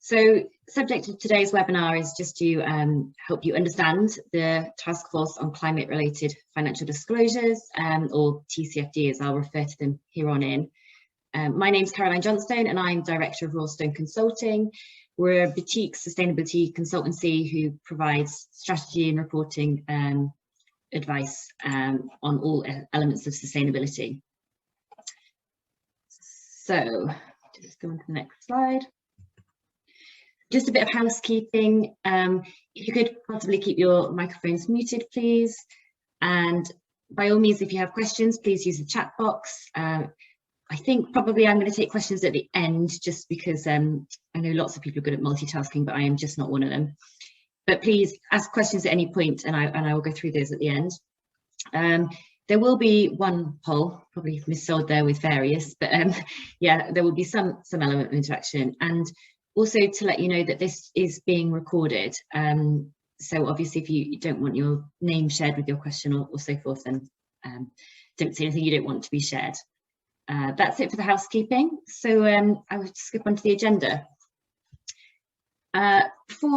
So, subject of today's webinar is just to help you understand the Task Force on Climate-Related Financial Disclosures, or TCFD as I'll refer to them here on in. My name's Caroline Johnstone and I'm Director of Royalstone Consulting. We're a boutique sustainability consultancy who provides strategy and reporting advice on all elements of sustainability. So, just go on to the next slide. Just a bit of housekeeping. If you could possibly keep your microphones muted, please. And by all means, if you have questions, please use the chat box. I think probably I'm going to take questions at the end, just because I know lots of people are good at multitasking, but I am just not one of them. But please ask questions at any point, and I will go through those at the end. There will be one poll, probably missold there with various, but yeah, there will be some element of interaction. And also to let you know that this is being recorded. So obviously if you don't want your name shared with your question or so forth, then don't say anything you don't want to be shared. That's it for the housekeeping. So I will skip onto the agenda. 4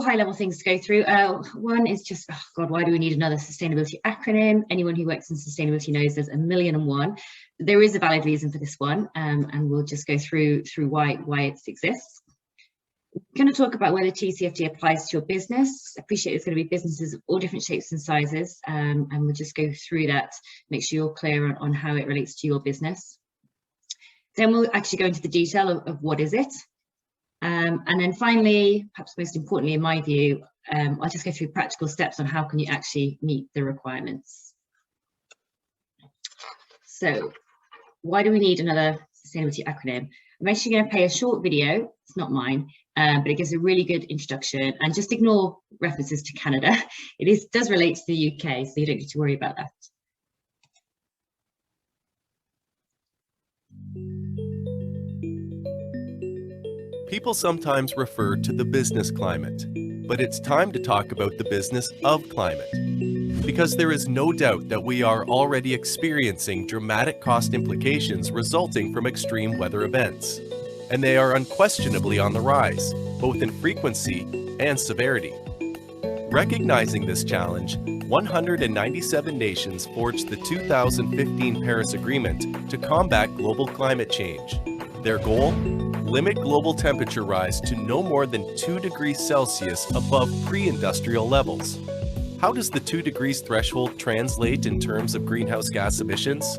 high-level things to go through. One is just, oh God, why do we need another sustainability acronym? Anyone who works in sustainability knows there's 1,000,001. There is a valid reason for this one, and we'll just go through why it exists. We're going to talk about where the TCFD applies to your business. I appreciate there's going to be businesses of all different shapes and sizes, and we'll just go through that, make sure you're clear on how it relates to your business. Then we'll actually go into the detail of what is it. And then finally, perhaps most importantly in my view, I'll just go through practical steps on how can you actually meet the requirements. So why do we need another sustainability acronym? I'm actually going to play a short video. It's not mine, but it gives a really good introduction, and just ignore references to Canada. It does relate to the UK, so you don't need to worry about that. People sometimes refer to the business climate, but it's time to talk about the business of climate. Because there is no doubt that we are already experiencing dramatic cost implications resulting from extreme weather events. And they are unquestionably on the rise, both in frequency and severity. Recognizing this challenge, 197 nations forged the 2015 Paris Agreement to combat global climate change. Their goal? Limit global temperature rise to no more than 2 degrees Celsius above pre-industrial levels. How does the 2 degrees threshold translate in terms of greenhouse gas emissions?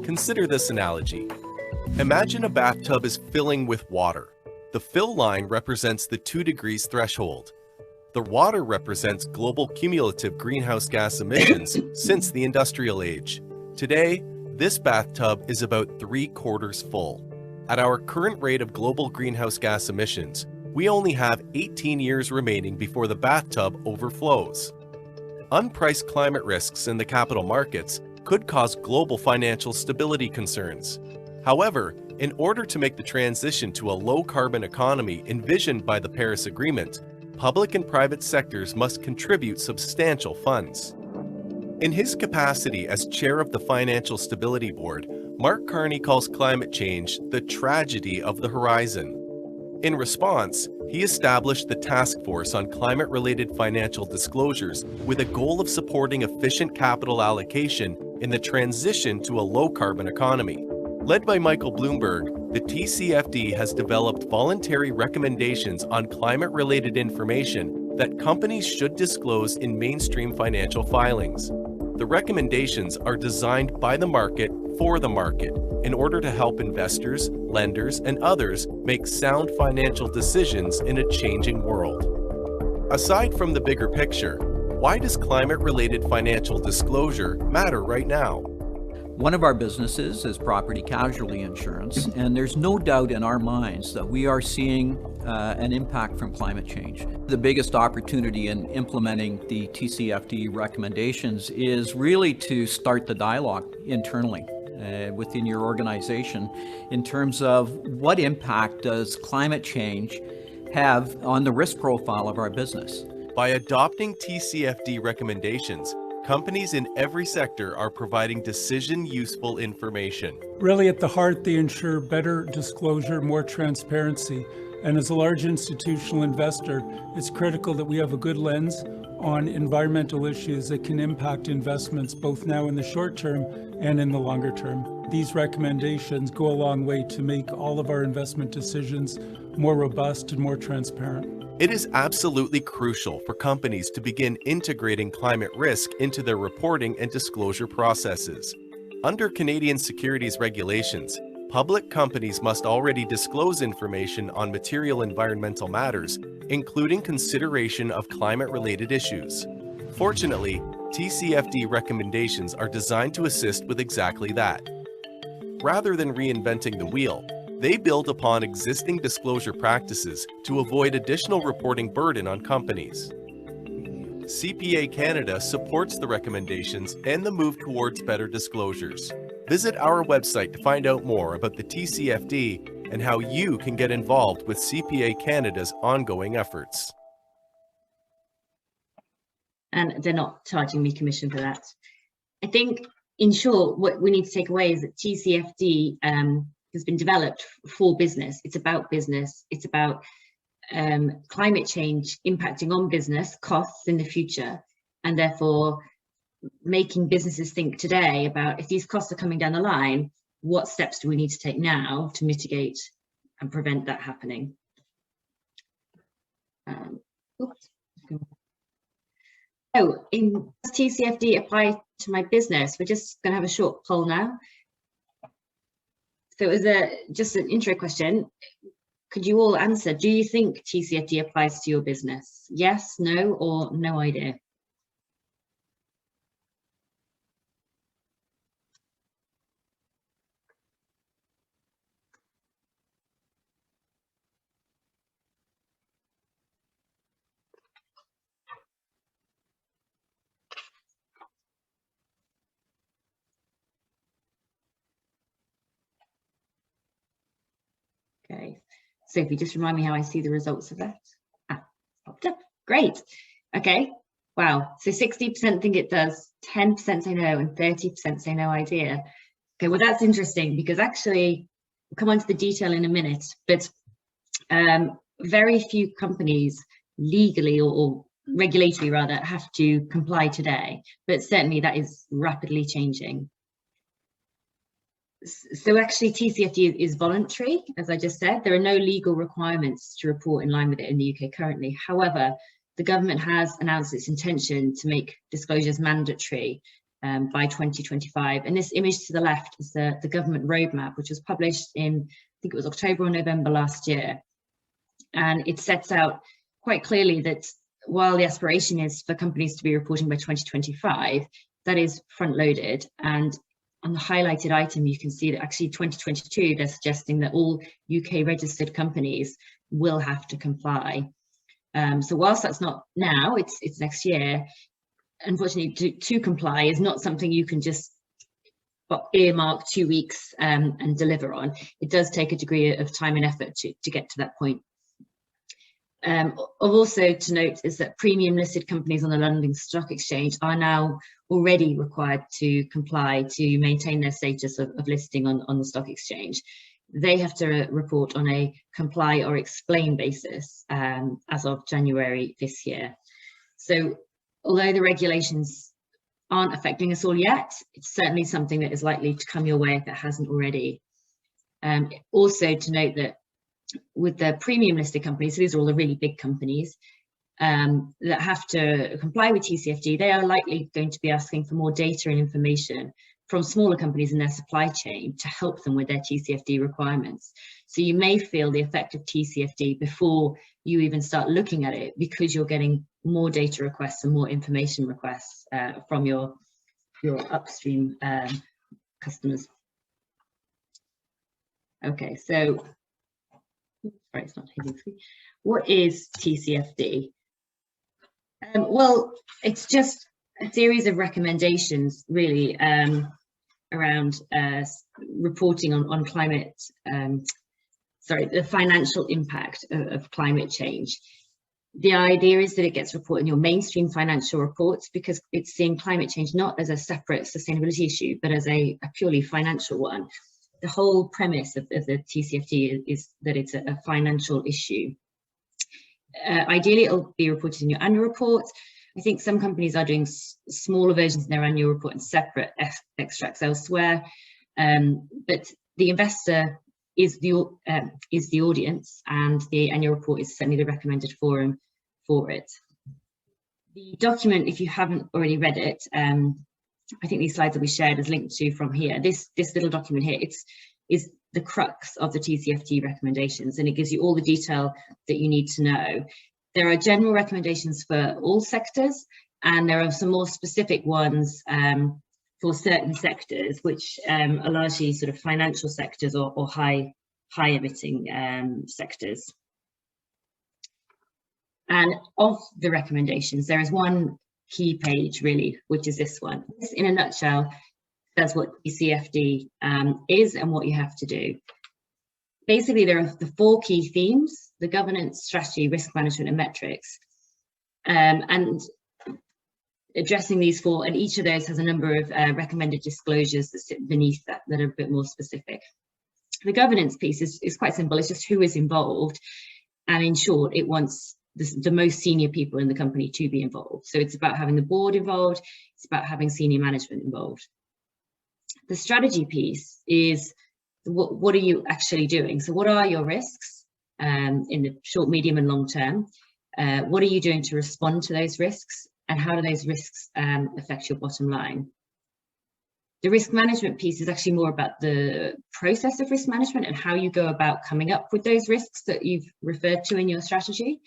Consider this analogy. Imagine a bathtub is filling with water. The fill line represents the 2 degrees threshold. The water represents global cumulative greenhouse gas emissions since the industrial age. Today, this bathtub is about 3/4 full. At our current rate of global greenhouse gas emissions, we only have 18 years remaining before the bathtub overflows. Unpriced climate risks in the capital markets could cause global financial stability concerns. However, in order to make the transition to a low-carbon economy envisioned by the Paris Agreement, public and private sectors must contribute substantial funds. In his capacity as chair of the Financial Stability Board, Mark Carney calls climate change the tragedy of the horizon. In response, he established the Task Force on Climate-Related Financial Disclosures with a goal of supporting efficient capital allocation in the transition to a low-carbon economy. Led by Michael Bloomberg, the TCFD has developed voluntary recommendations on climate-related information that companies should disclose in mainstream financial filings. The recommendations are designed by the market for the market in order to help investors, lenders, and others make sound financial decisions in a changing world. Aside from the bigger picture, why does climate-related financial disclosure matter right now? One of our businesses is property casualty insurance, and there's no doubt in our minds that we are seeing an impact from climate change. The biggest opportunity in implementing the TCFD recommendations is really to start the dialogue internally within your organization in terms of what impact does climate change have on the risk profile of our business. By adopting TCFD recommendations, companies in every sector are providing decision-useful information. Really at the heart, they ensure better disclosure, more transparency And as a large institutional investor, it's critical that we have a good lens on environmental issues that can impact investments both now in the short term and in the longer term. These recommendations go a long way to make all of our investment decisions more robust and more transparent. It is absolutely crucial for companies to begin integrating climate risk into their reporting and disclosure processes. Under Canadian securities regulations, public companies must already disclose information on material environmental matters, including consideration of climate-related issues. Fortunately, TCFD recommendations are designed to assist with exactly that. Rather than reinventing the wheel, they build upon existing disclosure practices to avoid additional reporting burden on companies. CPA Canada supports the recommendations and the move towards better disclosures. Visit our website to find out more about the TCFD and how you can get involved with CPA Canada's ongoing efforts. And they're not charging me commission for that. I think, in short, what we need to take away is that TCFD has been developed for business. It's about business. It's about climate change impacting on business costs in the future, and therefore making businesses think today about, if these costs are coming down the line, what steps do we need to take now to mitigate and prevent that happening? So, does TCFD apply to my business? We're just going to have a short poll now. So it was just an intro question. Could you all answer, do you think TCFD applies to your business? Yes, no, or no idea? Okay, Sophie, just remind me how I see the results of that. Ah, popped up. Great. Okay. Wow. So 60% think it does, 10% say no, and 30% say no idea. Okay, well, that's interesting because actually, we'll come on to the detail in a minute, but very few companies legally or regulatory rather have to comply today, but certainly that is rapidly changing. So actually TCFD is voluntary, as I just said. There are no legal requirements to report in line with it in the UK currently. However, the government has announced its intention to make disclosures mandatory by 2025. And this image to the left is the government roadmap, which was published in, I think it was October or November last year. And it sets out quite clearly that while the aspiration is for companies to be reporting by 2025, that is front loaded. And on the highlighted item, you can see that actually 2022, they're suggesting that all UK registered companies will have to comply. So whilst that's not now, it's next year, unfortunately to comply is not something you can just earmark 2 weeks and deliver on. It does take a degree of time and effort to get to that point. Also to note is that premium listed companies on the London Stock Exchange are now already required to comply to maintain their status of listing on the stock exchange. They have to report on a comply or explain basis as of January this year. So although the regulations aren't affecting us all yet, it's certainly something that is likely to come your way if it hasn't already. Also to note that with the premium listed companies, so these are all the really big companies that have to comply with TCFD, they are likely going to be asking for more data and information from smaller companies in their supply chain to help them with their TCFD requirements. So you may feel the effect of TCFD before you even start looking at it, because you're getting more data requests and more information requests from your upstream customers. Okay, so sorry, it's not hitting screen. What is TCFD? Well, it's just a series of recommendations, really, around reporting on climate, the financial impact of climate change. The idea is that it gets reported in your mainstream financial reports, because it's seeing climate change not as a separate sustainability issue, but as a purely financial one. the whole premise of the TCFD is that it's a financial issue. Ideally, it'll be reported in your annual report. I think some companies are doing smaller versions in their annual report and separate extracts elsewhere. But the investor is the audience, and the annual report is certainly the recommended forum for it. The document, if you haven't already read it, I think these slides will be shared as linked to from here. This little document here, is the crux of the TCFD recommendations, and it gives you all the detail that you need to know. There are general recommendations for all sectors, and there are some more specific ones for certain sectors, which are largely sort of financial sectors or high emitting sectors. And of the recommendations, there is one key page really, which is this one. This, in a nutshell, says what TCFD is and what you have to do. Basically, there are the 4 key themes: the governance, strategy, risk management, and metrics. And addressing these 4, and each of those has a number of recommended disclosures that sit beneath that are a bit more specific. The governance piece is quite simple. It's just who is involved, and in short, it wants the most senior people in the company to be involved. So it's about having the board involved, it's about having senior management involved. The strategy piece is what are you actually doing? So what are your risks in the short, medium and long term? What are you doing to respond to those risks, and how do those risks affect your bottom line? The risk management piece is actually more about the process of risk management and how you go about coming up with those risks that you've referred to in your strategy.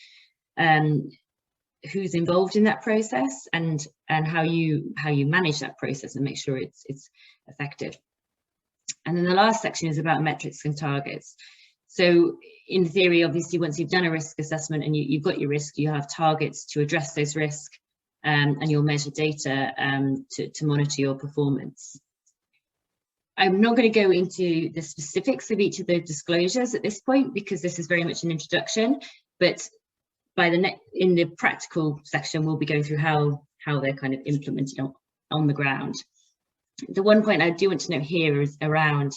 Who's involved in that process, and how you manage that process and make sure it's effective. And then the last section is about metrics and targets. So in theory, obviously, once you've done a risk assessment and you've got your risk, you have targets to address those risks, and you'll measure data to monitor your performance. I'm not going to go into the specifics of each of the disclosures at this point, because this is very much an introduction, but in the practical section, we'll be going through how they're kind of implemented on the ground. The one point I do want to note here is around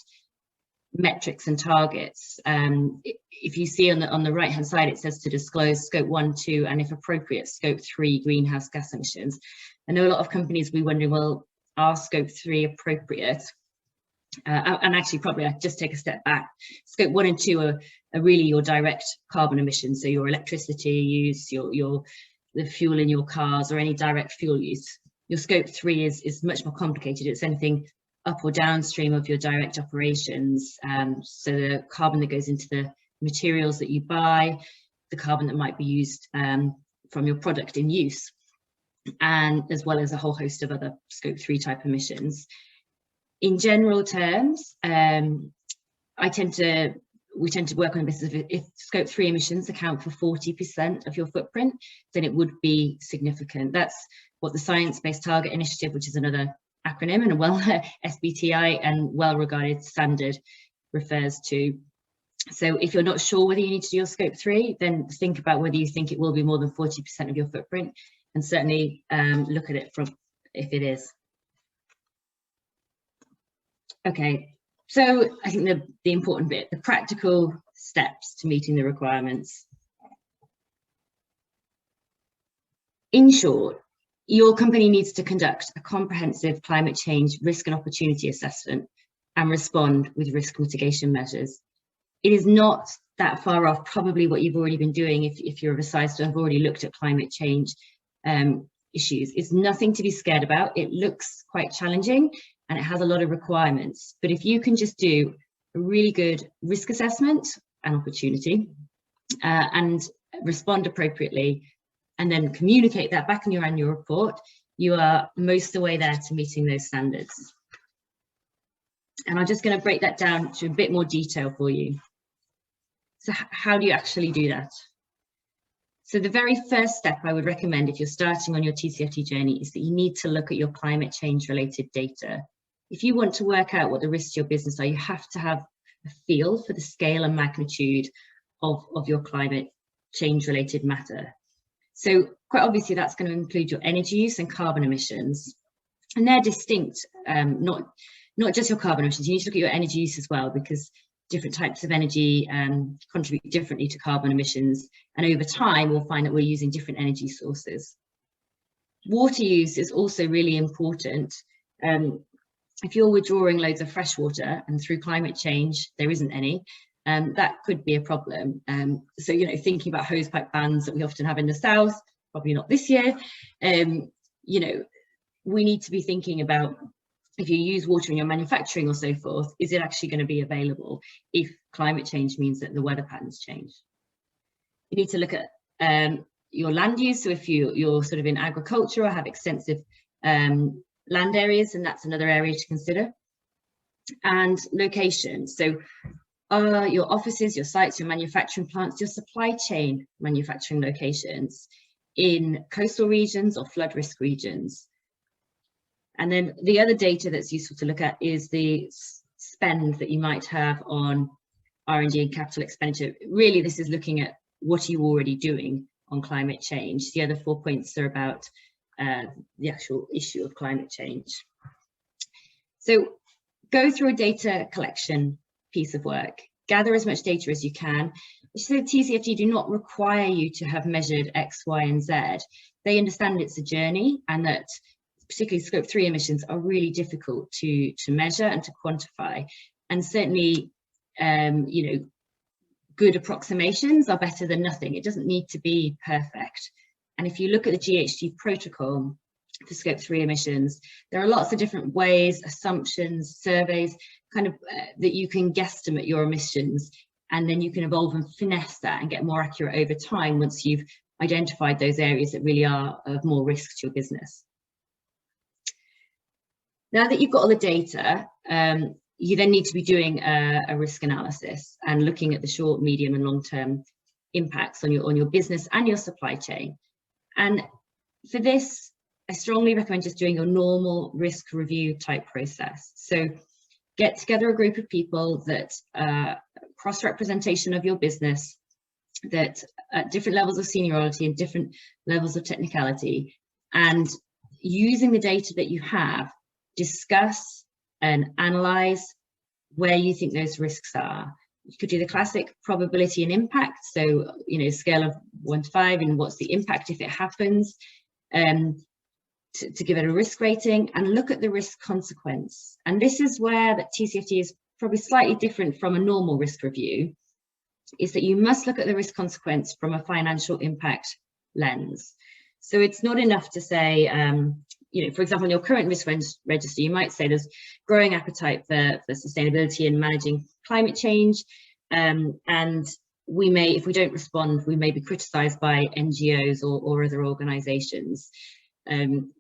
metrics and targets. If you see on the right hand side, it says to disclose scope 1, 2, and if appropriate, scope 3 greenhouse gas emissions. I know a lot of companies will be wondering, well, are scope 3 appropriate? And actually, probably I'd just take a step back. Scope 1 and 2 are really your direct carbon emissions, so your electricity use, the fuel in your cars, or any direct fuel use. Your scope 3 is much more complicated. It's anything up or downstream of your direct operations. So the carbon that goes into the materials that you buy, the carbon that might be used from your product in use, and as well as a whole host of other scope 3 type emissions. In general terms, we tend to work on this. If scope 3 emissions account for 40% of your footprint, then it would be significant. That's what the Science Based Target Initiative, which is another acronym and a SBTI and well-regarded standard, refers to. So if you're not sure whether you need to do your scope 3, then think about whether you think it will be more than 40% of your footprint, and certainly look at it from if it is. Okay, so I think the important bit, the practical steps to meeting the requirements. In short, your company needs to conduct a comprehensive climate change risk and opportunity assessment and respond with risk mitigation measures. It is not that far off probably what you've already been doing if you're of a size to have already looked at climate change issues. It's nothing to be scared about. It looks quite challenging and it has a lot of requirements, but if you can just do a really good risk assessment and opportunity and respond appropriately, and then communicate that back in your annual report, you are most of the way there to meeting those standards. And I'm just going to break that down to a bit more detail for you. So how do you actually do that? So the very first step I would recommend if you're starting on your TCFD journey is that you need to look at your climate change related data. If you want to work out what the risks to your business are, you have to have a feel for the scale and magnitude of your climate change related matter. So quite obviously that's going to include your energy use and carbon emissions, and they're distinct, not not just your carbon emissions, you need to look at your energy use as well, because different types of energy contribute differently to carbon emissions. And over time, we'll find that we're using different energy sources. Water use is also really important. If you're withdrawing loads of fresh water and through climate change, there isn't any, that could be a problem. So, you know, thinking about hosepipe bans that we often have in the south, probably not this year, you know, we need to be thinking about, if you use water in your manufacturing or so forth, is it actually going to be available if climate change means that the weather patterns change? You need to look at your land use. So if you're sort of in agriculture or have extensive land areas, and that's another area to consider. And location. So your offices, your sites, your manufacturing plants, your supply chain manufacturing locations in coastal regions or flood risk regions. And then the other data that's useful to look at is the spend that you might have on R&D and capital expenditure. Really, this is looking at what are you already doing on climate change. The other 4 points are about the actual issue of climate change. So go through a data collection piece of work, gather as much data as you can. So TCFD do not require you to have measured X, Y, and Z. They understand it's a journey, and that particularly scope 3 emissions are really difficult to measure and to quantify. And certainly, you know, good approximations are better than nothing. It doesn't need to be perfect. And if you look at the GHG protocol for scope 3 emissions, there are lots of different ways, assumptions, surveys, kind of that you can guesstimate your emissions, and then you can evolve and finesse that and get more accurate over time once you've identified those areas that really are of more risk to your business. Now that you've got all the data, you then need to be doing a risk analysis and looking at the short, medium, and long-term impacts on your business and your supply chain. And for this, I strongly recommend just doing your normal risk review type process. So get together a group of people that cross-representation of your business, that at different levels of seniority and different levels of technicality, and using the data that you have, discuss and analyze where you think those risks are. You could do the classic probability and impact. So, you know, scale of 1 to 5, and what's the impact if it happens, to give it a risk rating, and look at the risk consequence. And this is where that TCFD is probably slightly different from a normal risk review, is that you must look at the risk consequence from a financial impact lens. So it's not enough to say, you know, for example, in your current risk register, you might say there's growing appetite for sustainability and managing climate change. And we may, if we don't respond, we may be criticised by NGOs or other organisations. And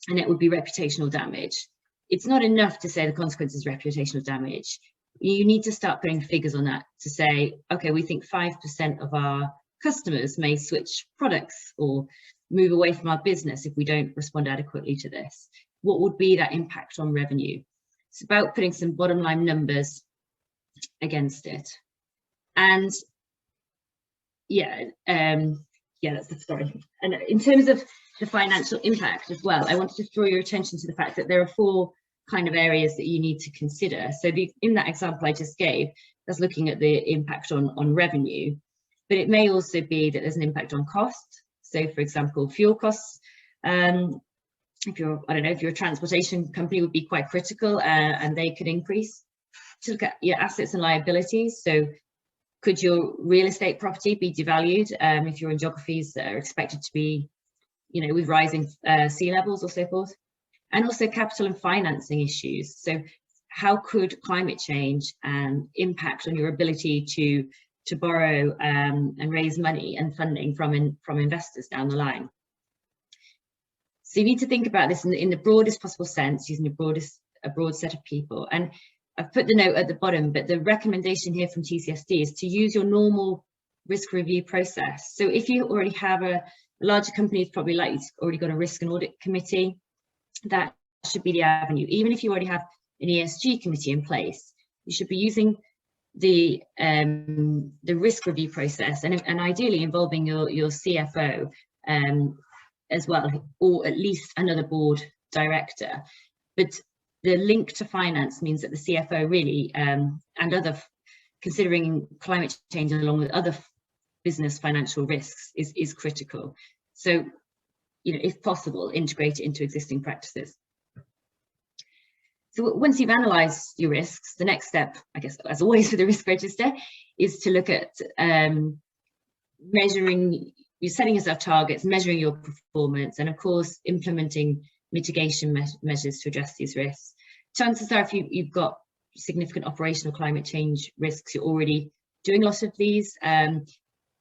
it would be reputational damage. It's not enough to say the consequence is reputational damage. You need to start putting figures on that to say, okay, we think 5% of our customers may switch products or move away from our business if we don't respond adequately to this. What would be that impact on revenue? It's about putting some bottom line numbers against it. And yeah, that's the story. And in terms of the financial impact as well, I wanted to draw your attention to the fact that there are 4 kind of areas that you need to consider. So in that example I just gave, that's looking at the impact on revenue, but it may also be that there's an impact on cost. So for example, fuel costs, if you're, I don't know, if you're a transportation company, would be quite critical, and they could increase. To look at your assets and liabilities. So could your real estate property be devalued if you're in geographies that are expected to be, you know, with rising sea levels or so forth? And also capital and financing issues. So how could climate change impact on your ability to borrow and raise money and funding from investors down the line? So you need to think about this in the broadest possible sense, using a broad set of people. And I've put the note at the bottom, but the recommendation here from TCFD is to use your normal risk review process. So if you already have a larger company, it's probably likely it's already got a risk and audit committee. That should be the avenue. Even if you already have an ESG committee in place, you should be using the risk review process, and ideally involving your CFO as well, or at least another board director. But the link to finance means that the CFO really, and other, considering climate change along with other business financial risks is critical. So, if possible, integrate it into existing practices. So once you've analysed your risks, the next step, I guess, as always with the risk register, is to look at measuring, you're setting yourself targets, measuring your performance, and of course, implementing mitigation measures to address these risks. Chances are, if you've got significant operational climate change risks, you're already doing a lot of these.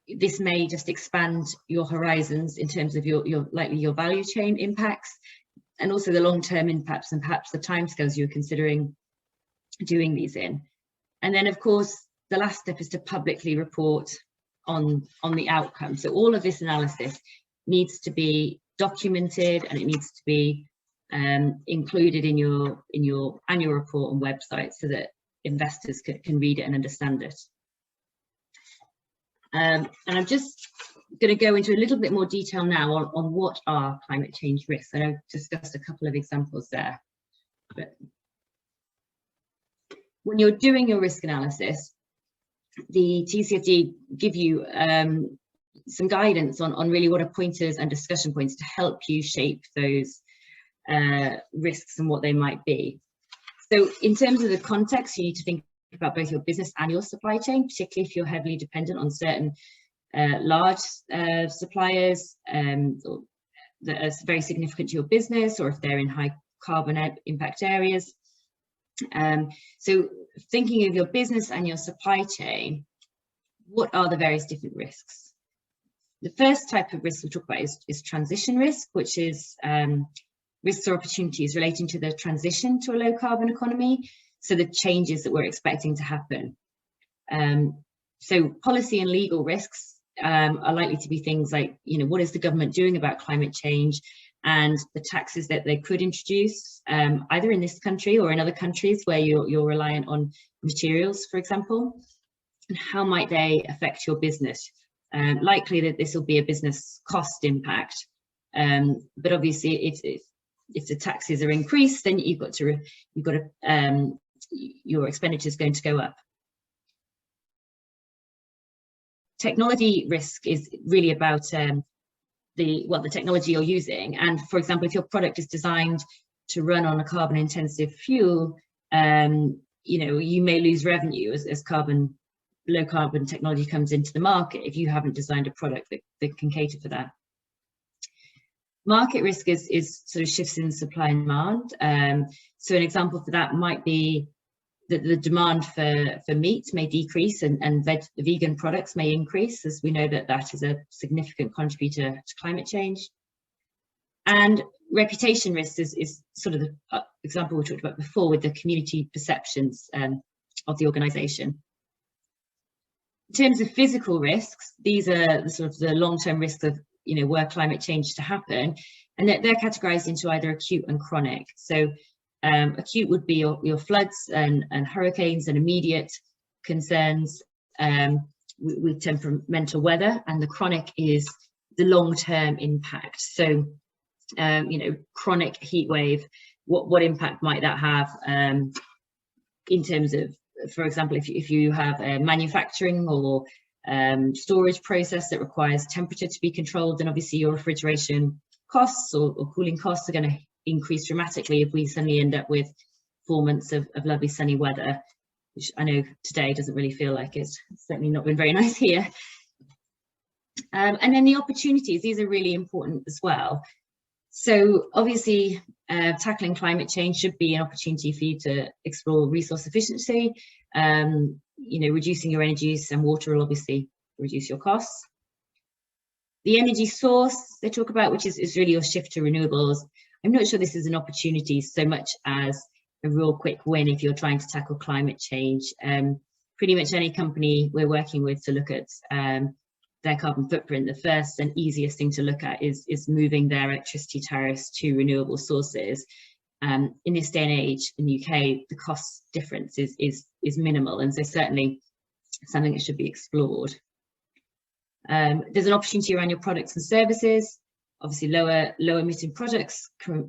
This may just expand your horizons in terms of your value chain impacts, and also the long-term impacts and perhaps the timescales you're considering doing these in. And then, of course, the last step is to publicly report on the outcome. So all of this analysis needs to be documented, and it needs to be included in your annual report and website so that investors can read it and understand it. And I'm just going to go into a little bit more detail now on what are climate change risks. I know I've discussed a couple of examples there, but when you're doing your risk analysis, the TCFD give you some guidance on really what are pointers and discussion points to help you shape those risks and what they might be. So in terms of the context, you need to think about both your business and your supply chain, particularly if you're heavily dependent on certain large suppliers that are very significant to your business, or if they're in high carbon impact areas. So thinking of your business and your supply chain, what are the various different risks? The first type of risk we'll talk about is transition risk, which is risks or opportunities relating to the transition to a low carbon economy. So the changes that we're expecting to happen. So policy and legal risks are likely to be things like, what is the government doing about climate change, and the taxes that they could introduce, either in this country or in other countries where you're reliant on materials, for example, and how might they affect your business? Likely that this will be a business cost impact, but obviously if the taxes are increased, then you've got to your expenditure is going to go up. Technology risk is really about the technology you're using, and for example, if your product is designed to run on a carbon intensive fuel, you may lose revenue as low carbon technology comes into the market if you haven't designed a product that can cater for that. Market risk is sort of shifts in supply and demand. So an example for that might be that the demand for meat may decrease and vegan products may increase, as we know that is a significant contributor to climate change. And reputation risk is sort of the example we talked about before with the community perceptions of the organisation. In terms of physical risks, these are the long-term risks of were climate change to happen, and they're categorised into either acute and chronic. So acute would be your floods and hurricanes and immediate concerns with temperamental weather, and the chronic is the long-term impact. So chronic heat wave, what impact might that have in terms of, for example, if you have a manufacturing or storage process that requires temperature to be controlled, then obviously your refrigeration costs or cooling costs are going to increase dramatically if we suddenly end up with 4 months of lovely sunny weather, which I know today doesn't really feel like it's certainly not been very nice here. And then the opportunities, these are really important as well. So obviously tackling climate change should be an opportunity for you to explore resource efficiency. Reducing your energy use and water will obviously reduce your costs. The energy source they talk about, which is really your shift to renewables. I'm not sure this is an opportunity so much as a real quick win if you're trying to tackle climate change. Pretty much any company we're working with to look at their carbon footprint, the first and easiest thing to look at is moving their electricity tariffs to renewable sources. In this day and age in the UK, the cost difference is minimal, and so certainly something that should be explored. There's an opportunity around your products and services. Obviously, low emitting products can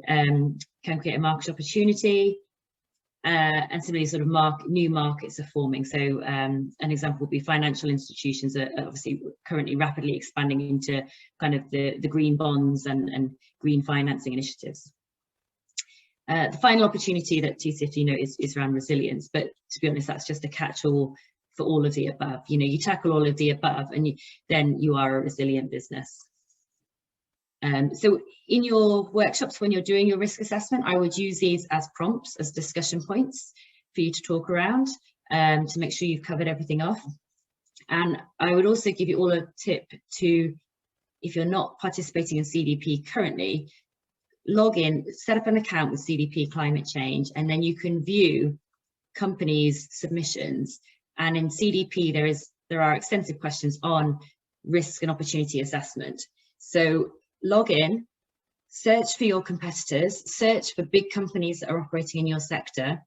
create a market opportunity. and similarly sort of new markets are forming. So an example would be financial institutions are obviously currently rapidly expanding into kind of the green bonds and green financing initiatives. The final opportunity that TCFD notes is around resilience, but to be honest, that's just a catch-all for all of the above. You know, you tackle all of the above and then you are a resilient business. So in your workshops, when you're doing your risk assessment, I would use these as prompts, as discussion points for you to talk around to make sure you've covered everything off. And I would also give you all a tip to, if you're not participating in CDP currently, log in, set up an account with CDP Climate Change, and then you can view companies' submissions. And in CDP, there are extensive questions on risk and opportunity assessment. So log in, search for your competitors, search for big companies that are operating in your sector,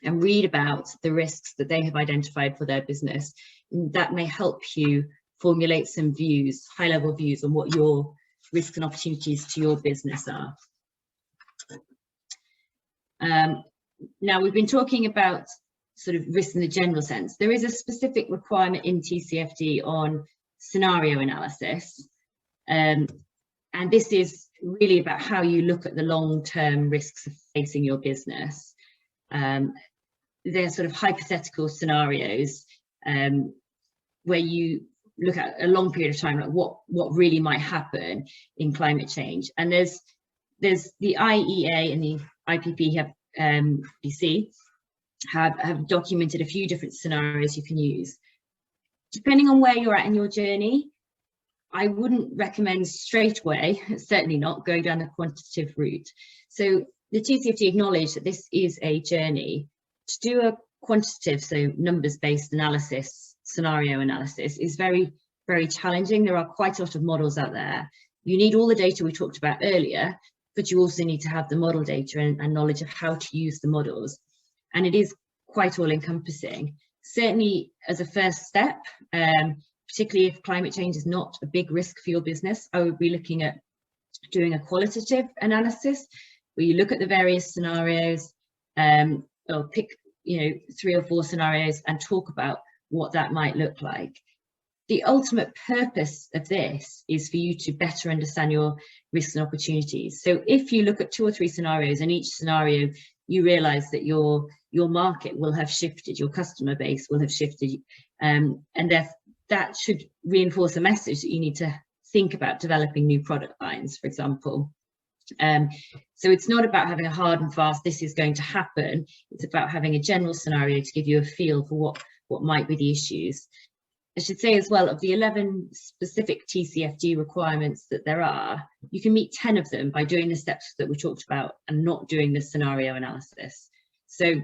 and read about the risks that they have identified for their business. And that may help you formulate some views, high-level views on what your risks and opportunities to your business are. Now, we've been talking about sort of risk in the general sense. There is a specific requirement in TCFD on scenario analysis. And this is really about how you look at the long-term risks of facing your business. They're sort of hypothetical scenarios where you look at a long period of time, like what really might happen in climate change. And there's the IEA and the IPCC have documented a few different scenarios you can use. Depending on where you're at in your journey, I wouldn't recommend straight away, certainly not, going down the quantitative route. So the TCFD acknowledge that this is a journey. To do a quantitative, so numbers-based analysis, scenario analysis, is very, very challenging. There are quite a lot of models out there. You need all the data we talked about earlier, but you also need to have the model data and knowledge of how to use the models. And it is quite all-encompassing. Certainly as a first step, particularly if climate change is not a big risk for your business, I would be looking at doing a qualitative analysis where you look at the various scenarios, or pick 3 or 4 scenarios and talk about what that might look like. The ultimate purpose of this is for you to better understand your risks and opportunities. So if you look at 2 or 3 scenarios, and each scenario you realize that your market will have shifted, your customer base will have shifted, and that should reinforce a message that you need to think about developing new product lines, for example. So it's not about having a hard and fast, this is going to happen. It's about having a general scenario to give you a feel for what might be the issues. I should say as well, of the 11 specific TCFD requirements that there are, you can meet 10 of them by doing the steps that we talked about and not doing the scenario analysis. So,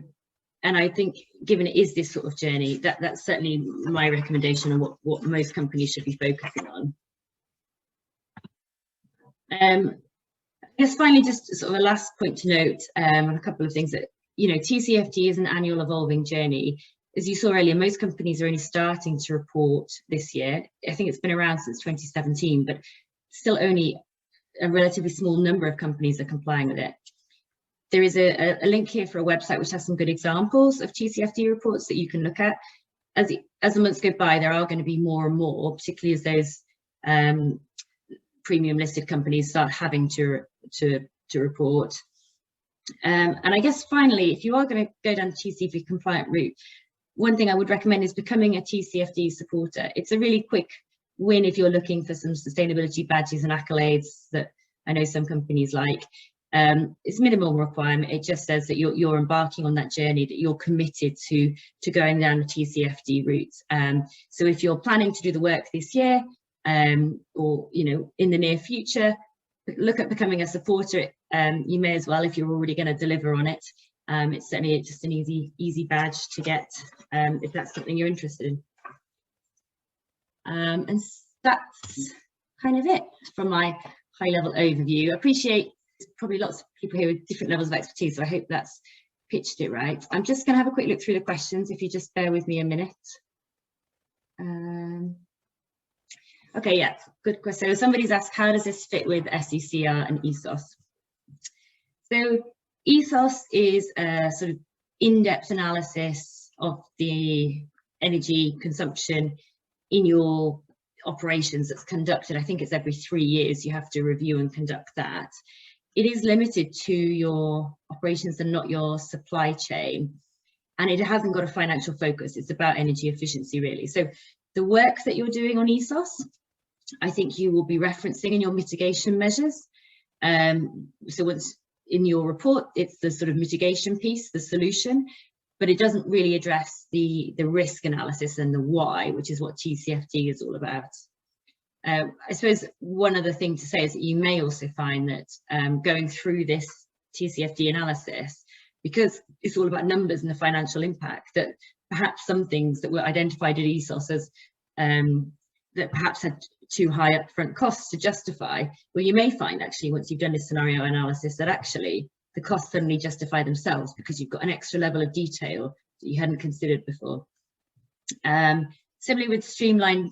and I think given it is this sort of journey, that's certainly my recommendation on what most companies should be focusing on. I guess finally, just sort of a last point to note on a couple of things that, TCFD is an annual evolving journey. As you saw earlier, most companies are only starting to report this year. I think it's been around since 2017, but still only a relatively small number of companies are complying with it. There is a link here for a website which has some good examples of TCFD reports that you can look at. As the months go by, there are going to be more and more, particularly as those premium listed companies start having to report. And I guess finally, if you are going to go down the TCFD compliant route, one thing I would recommend is becoming a TCFD supporter. It's a really quick win if you're looking for some sustainability badges and accolades that I know some companies like. It's minimal requirement. It just says that you're embarking on that journey, that you're committed to going down the TCFD route. So if you're planning to do the work this year, or in the near future, look at becoming a supporter. You may as well, if you're already going to deliver on it. It's certainly just an easy badge to get if that's something you're interested in. And that's kind of it from my high-level overview. I appreciate there's probably lots of people here with different levels of expertise, so I hope that's pitched it right. I'm just going to have a quick look through the questions, if you just bear with me a minute. Okay, yeah, good question. So somebody's asked, how does this fit with SECR and ESOS? So ESOS is a sort of in-depth analysis of the energy consumption in your operations that's conducted. I think it's every 3 years you have to review and conduct that. It is limited to your operations and not your supply chain, and it hasn't got a financial focus. It's about energy efficiency, really. So the work that you're doing on ESOS, I think you will be referencing in your mitigation measures. So once in your report, it's the sort of mitigation piece, the solution, but it doesn't really address the risk analysis and the why, which is what TCFD is all about. I suppose one other thing to say is that you may also find that going through this TCFD analysis, because it's all about numbers and the financial impact, that perhaps some things that were identified at ESOS as that perhaps had too high upfront costs to justify, well, you may find actually once you've done this scenario analysis that actually the costs suddenly justify themselves because you've got an extra level of detail that you hadn't considered before. Similarly with streamlined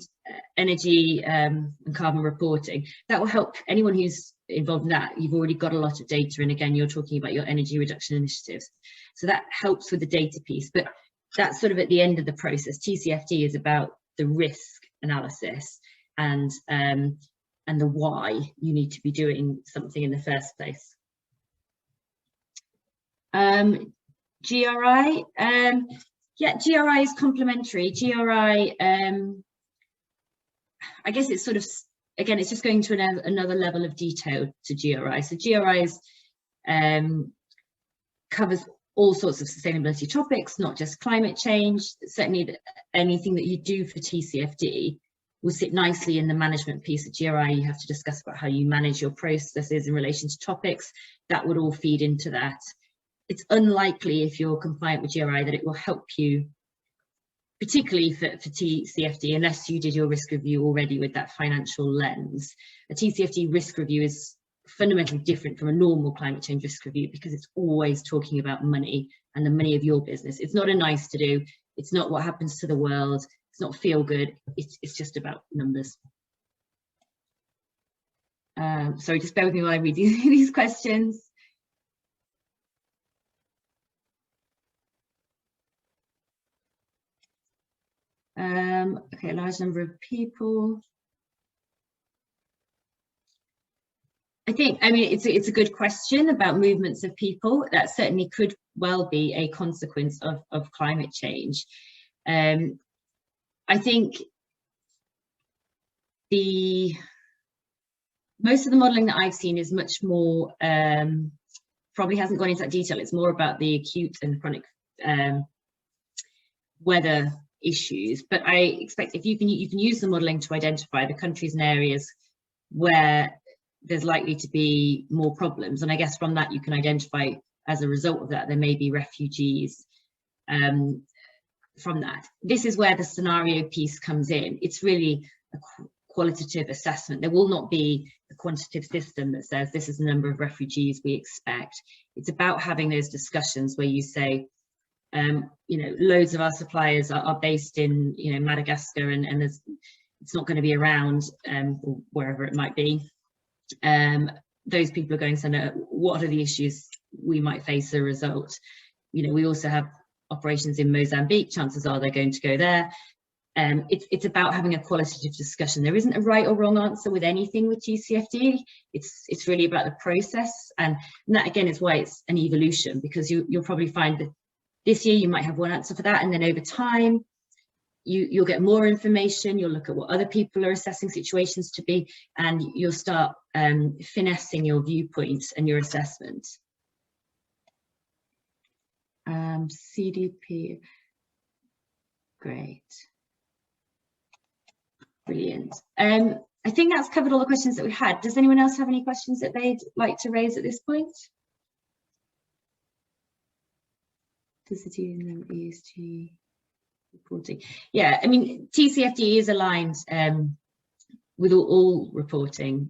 energy and carbon reporting, that will help anyone who's involved in that. You've already got a lot of data, and again, you're talking about your energy reduction initiatives. So that helps with the data piece, but that's sort of at the end of the process. TCFD is about the risk analysis and the why you need to be doing something in the first place. GRI, yeah, GRI is complementary. GRI, I guess it's sort of, again, it's just going to another level of detail to GRI. So GRI is, covers all sorts of sustainability topics, not just climate change. Certainly anything that you do for TCFD will sit nicely in the management piece of GRI. You have to discuss about how you manage your processes in relation to topics. That would all feed into that. It's unlikely, if you're compliant with GRI, that it will help you, particularly for TCFD, unless you did your risk review already with that financial lens. A TCFD risk review is fundamentally different from a normal climate change risk review because it's always talking about money and the money of your business. It's not a nice to do. It's not what happens to the world. It's not feel good. It's just about numbers. Sorry, just bear with me while I read these questions. Okay, a large number of people. I mean, it's a good question about movements of people. That certainly could well be a consequence of climate change. I think most of the modelling that I've seen is much more, probably hasn't gone into that detail. It's more about the acute and chronic weather issues, but I expect if you can use the modelling to identify the countries and areas where there's likely to be more problems, and I guess from that you can identify as a result of that there may be refugees from that. This is where the scenario piece comes in. It's really a qualitative assessment. There will not be a quantitative system that says this is the number of refugees we expect. It's about having those discussions where you say, you know, loads of our suppliers are based in, you know, Madagascar, and it's not going to be around, or wherever it might be. Those people are going to know what are the issues we might face as a result. You know, we also have operations in Mozambique. Chances are they're going to go there. It's about having a qualitative discussion. There isn't a right or wrong answer with anything with TCFD. It's really about the process, and that again is why it's an evolution, because you'll probably find that this year you might have one answer for that, and then over time you'll get more information. You'll look at what other people are assessing situations to be, and you'll start finessing your viewpoints and your assessment. CDP, great, brilliant. I think that's covered all the questions that we had. Does anyone else have any questions that they'd like to raise at this point? Does it do ESG reporting? Yeah, I mean, TCFD is aligned with all reporting.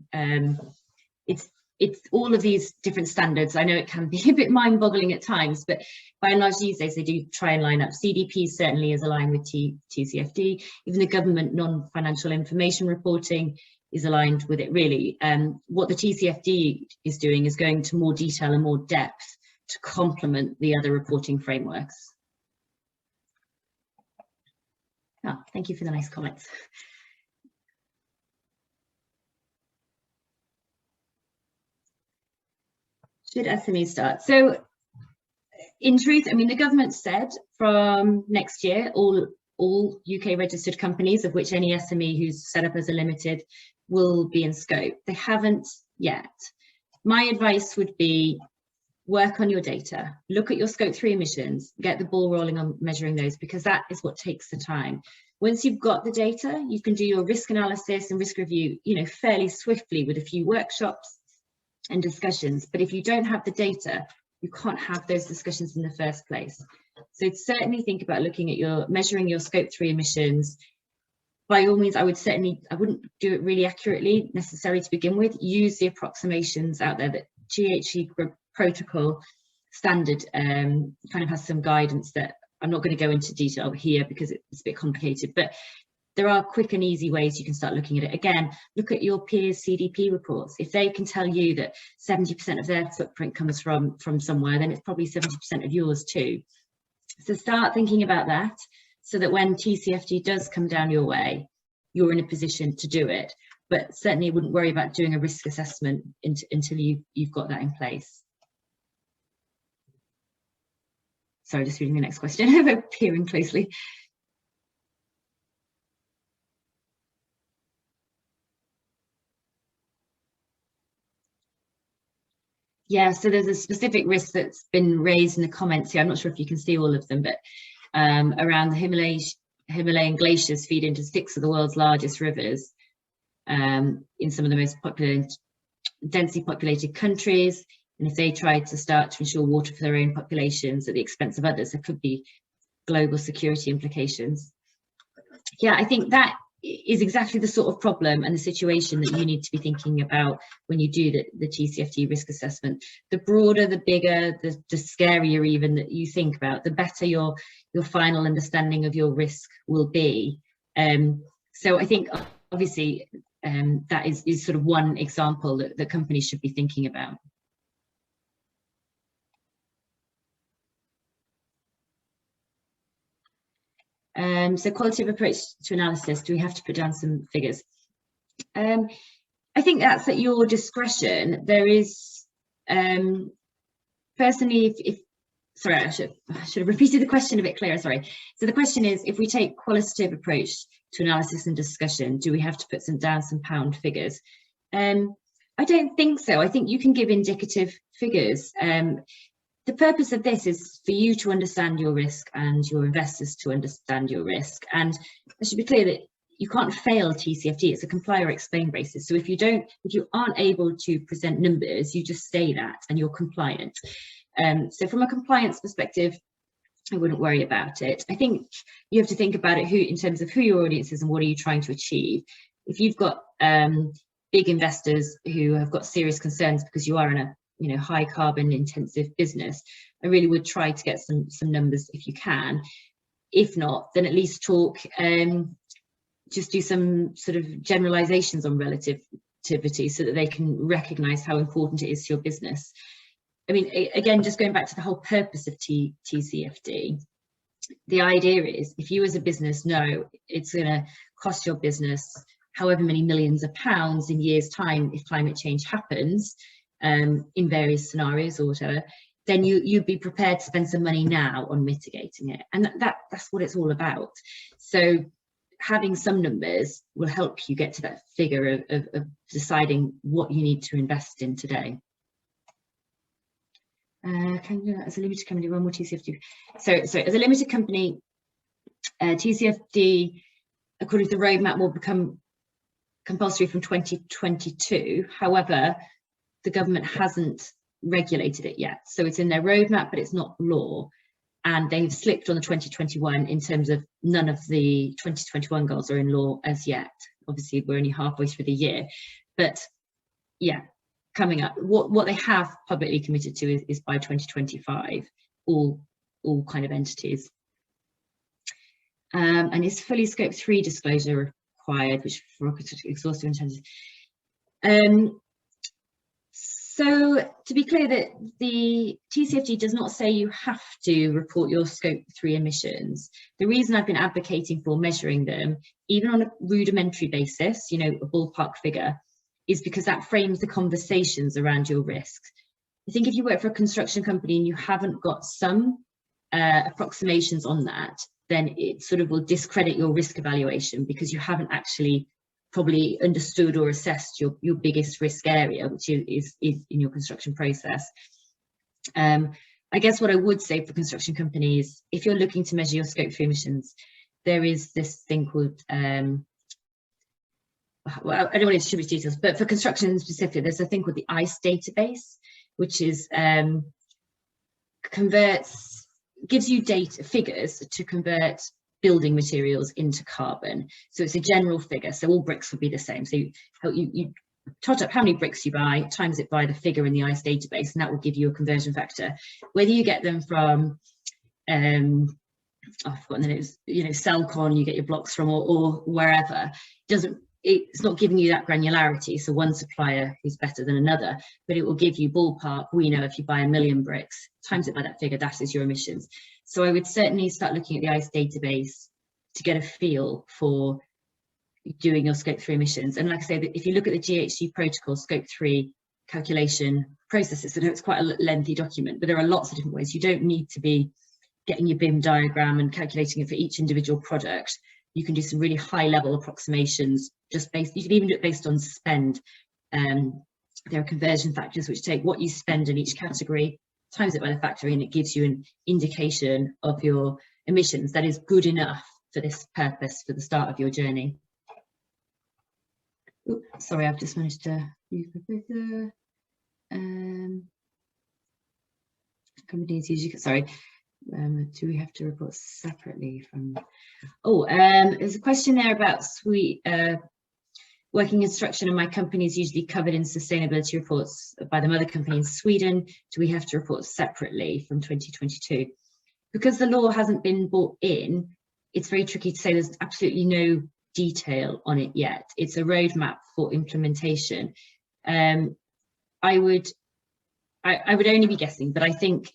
It's all of these different standards. I know it can be a bit mind-boggling at times, but by and large these days they do try and line up. CDP certainly is aligned with TCFD. Even the government non-financial information reporting is aligned with it, really. What the TCFD is doing is going to more detail and more depth to complement the other reporting frameworks. Oh, thank you for the nice comments. Should SMEs start? So in truth, I mean, the government said from next year, all UK registered companies, of which any SME who's set up as a limited will be in scope. They haven't yet. My advice would be work on your data, look at your scope 3 emissions, get the ball rolling on measuring those, because that is what takes the time. Once you've got the data, you can do your risk analysis and risk review, you know, fairly swiftly with a few workshops and discussions. But if you don't have the data, you can't have those discussions in the first place. So certainly think about looking at measuring your scope 3 emissions. By all means, I wouldn't do it really accurately necessarily to begin with. Use the approximations out there. That GHG protocol standard kind of has some guidance that I'm not going to go into detail here because it's a bit complicated, but there are quick and easy ways you can start looking at it. Again, look at your peers' CDP reports. If they can tell you that 70% of their footprint comes from somewhere, then it's probably 70% of yours too. So start thinking about that so that when TCFD does come down your way, you're in a position to do it. But certainly wouldn't worry about doing a risk assessment until you've got that in place. Sorry, just reading the next question. I'm peering closely. Yeah, so there's a specific risk that's been raised in the comments here. I'm not sure if you can see all of them, but around the Himalayan glaciers feed into 6 of the world's largest rivers in some of the most densely populated countries. And if they tried to start to ensure water for their own populations at the expense of others, there could be global security implications. Yeah, I think that is exactly the sort of problem and the situation that you need to be thinking about when you do the TCFD risk assessment. The broader, the bigger, the scarier even that you think about, the better your final understanding of your risk will be. So I think obviously that is sort of one example that companies should be thinking about. So qualitative approach to analysis, do we have to put down some figures? I think that's at your discretion. There is, personally, sorry, I should have repeated the question a bit clearer, sorry. So the question is, if we take qualitative approach to analysis and discussion, do we have to put down some pound figures? I don't think so. I think you can give indicative figures. The purpose of this is for you to understand your risk and your investors to understand your risk. And I should be clear that you can't fail TCFD. It's a comply or explain basis. So if you aren't able to present numbers, you just say that and you're compliant. So from a compliance perspective, I wouldn't worry about it. I think you have to think about it in terms of who your audience is and what are you trying to achieve. If you've got big investors who have got serious concerns because you are in a high carbon intensive business, I really would try to get some numbers if you can. If not, then at least talk, just do some sort of generalizations on relativity so that they can recognize how important it is to your business. I mean, again, just going back to the whole purpose of TCFD, the idea is if you as a business know it's going to cost your business however many millions of pounds in years' time if climate change happens, in various scenarios or whatever, then you'd be prepared to spend some money now on mitigating it. And that's what it's all about. So having some numbers will help you get to that figure of deciding what you need to invest in today. Can you, as a limited company, run more TCFD? So as a limited company, TCFD, according to the roadmap, will become compulsory from 2022. However, the government hasn't regulated it yet. So it's in their roadmap, but it's not law. And they've slipped on the 2021 in terms of none of the 2021 goals are in law as yet. Obviously, we're only halfway through the year. But yeah, coming up, what they have publicly committed to is by 2025, all kind of entities. And is fully scope 3 disclosure required, which for exhaustive intensive. So to be clear, that the TCFD does not say you have to report your Scope 3 emissions. The reason I've been advocating for measuring them, even on a rudimentary basis, you know, a ballpark figure, is because that frames the conversations around your risks. I think if you work for a construction company and you haven't got some approximations on that, then it sort of will discredit your risk evaluation, because you haven't actually probably understood or assessed your biggest risk area, which is in your construction process. I guess what I would say for construction companies, if you're looking to measure your Scope 3 emissions, there is this thing called, well, I don't want to distribute details, but for construction specifically, there's a thing called the ICE database, which is gives you data figures to convert building materials into carbon. So it's a general figure, so all bricks would be the same. So you tot up how many bricks you buy, times it by the figure in the ICE database, and that will give you a conversion factor. Whether you get them from I've forgotten the names, you know, Celcon, you get your blocks from, or wherever, it's not giving you that granularity. So one supplier is better than another, but it will give you ballpark. We know if you buy 1 million bricks, times it by that figure, that is your emissions. So I would certainly start looking at the ICE database to get a feel for doing your Scope 3 emissions. And like I say, if you look at the GHG protocol Scope 3 calculation processes, I know it's quite a lengthy document, but there are lots of different ways. You don't need to be getting your BIM diagram and calculating it for each individual product. You can do some really high level approximations, just based, you can even do it based on spend. There are conversion factors which take what you spend in each category, times it by the factor, and it gives you an indication of your emissions that is good enough for this purpose for the start of your journey. Oops, sorry, I've just managed to move the clicker. Companies usually, sorry. Do we have to report separately from? Oh, there's a question there about working construction, and my company is usually covered in sustainability reports by the mother company in Sweden. Do we have to report separately from 2022? Because the law hasn't been brought in, it's very tricky to say. There's absolutely no detail on it yet. It's a roadmap for implementation. I would only be guessing, but I think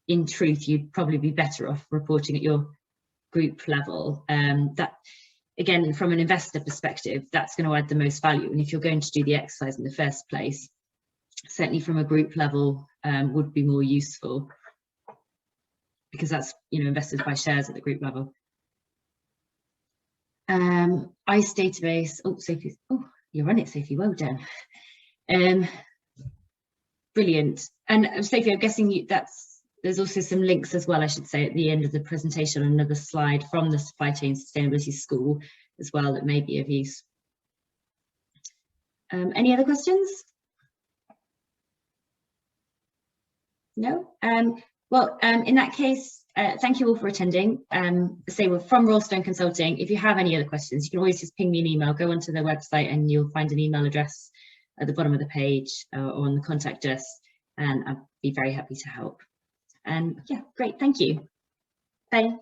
in truth, you'd probably be better off reporting at your group level. That, again, from an investor perspective, that's going to add the most value. And if you're going to do the exercise in the first place, certainly from a group level would be more useful, because that's, you know, investors buy shares at the group level. ICE database. Oh, Sophie. Oh, you're on it, Sophie. Well done. Brilliant. And Sophie, I'm guessing there's also some links as well, I should say, at the end of the presentation on another slide from the Supply Chain Sustainability School as well that may be of use. Any other questions? No? Well, in that case, thank you all for attending. Say we're from Royalstone Consulting. If you have any other questions, you can always just ping me an email. Go onto the website and you'll find an email address at the bottom of the page or on the contact us, and I'd be very happy to help. Yeah, great, thank you. Bye.